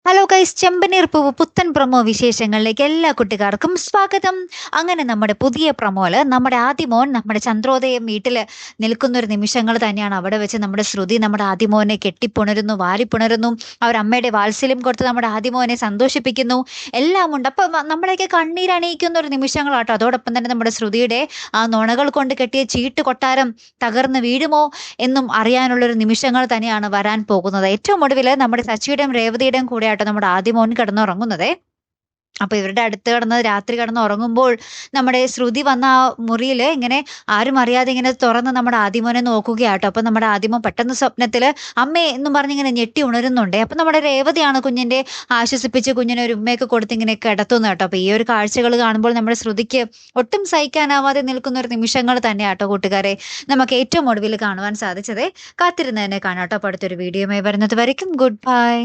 Hello guys, ചെമ്പനീർ പൂവ് പുത്തൻ promo വിശേഷങ്ങളിലേക്ക് എല്ലാ കുട്ടികാർക്കും സ്വാഗതം. അങ്ങനെ നമ്മുടെ പുതിയ പ്രൊമോയില് നമ്മുടെ ആദിമോൻ നമ്മുടെ ചന്ദ്രോദയം വീട്ടില് നിൽക്കുന്ന ഒരു നിമിഷങ്ങൾ തന്നെയാണ്. അവിടെ വെച്ച് നമ്മുടെ ശ്രുതി നമ്മുടെ ആദിമോനെ കെട്ടിപ്പുണരുന്നു, വാരിപ്പുണരുന്നു. അവരമ്മയുടെ വാത്സല്യം കൊടുത്ത് നമ്മുടെ ആദിമോനെ സന്തോഷിപ്പിക്കുന്നു. എല്ലാം ഉണ്ട്. അപ്പൊ നമ്മളെയൊക്കെ കണ്ണീരണിയിക്കുന്ന ഒരു നിമിഷങ്ങളാട്ടോ. അതോടൊപ്പം തന്നെ നമ്മുടെ ശ്രുതിയുടെ ആ നുണകൾ കൊണ്ട് കെട്ടിയ ചീട്ട് കൊട്ടാരം തകർന്ന് വീഴുമോ എന്നും അറിയാനുള്ളൊരു നിമിഷങ്ങൾ തന്നെയാണ് വരാൻ പോകുന്നത്. ഏറ്റവും ഒടുവിൽ നമ്മുടെ സച്ചിയുടെയും രേവതിയുടെയും കൂടെ ആട്ടോ നമ്മുടെ ആദിമോൻ കിടന്നുറങ്ങുന്നതേ. അപ്പൊ ഇവരുടെ അടുത്ത് കിടന്ന് രാത്രി കിടന്ന് ഉറങ്ങുമ്പോൾ നമ്മുടെ ശ്രുതി വന്ന ആ മുറിയിൽ ഇങ്ങനെ ആരും അറിയാതെ ഇങ്ങനെ തുറന്ന് നമ്മുടെ ആദിമോനെ നോക്കുകയാട്ടോ. അപ്പൊ നമ്മുടെ ആദിമോൻ പെട്ടെന്ന് സ്വപ്നത്തില് അമ്മേ എന്നും പറഞ്ഞിങ്ങനെ ഞെട്ടി ഉണരുന്നുണ്ടേ. അപ്പൊ നമ്മുടെ രേവതിയാണ് കുഞ്ഞിന്റെ ആശ്വസിപ്പിച്ച് കുഞ്ഞിനെ ഒരു ഉമ്മയൊക്കെ കൊടുത്ത് ഇങ്ങനെ കിടത്തുന്നു കേട്ടോ. അപ്പൊ ഈ ഒരു കാഴ്ചകൾ കാണുമ്പോൾ നമ്മുടെ ശ്രുതിക്ക് ഒട്ടും സഹിക്കാനാവാതെ നിൽക്കുന്ന ഒരു നിമിഷങ്ങൾ തന്നെയാട്ടോ കൂട്ടുകാരെ നമുക്ക് ഏറ്റവും ഒടുവിൽ കാണുവാൻ സാധിച്ചതേ. കാത്തിരുന്ന് തന്നെ കാണാട്ടോ. അപ്പൊ അടുത്തൊരു വീഡിയോയുമായി വരുന്നത് വരയ്ക്കും ഗുഡ് ബൈ.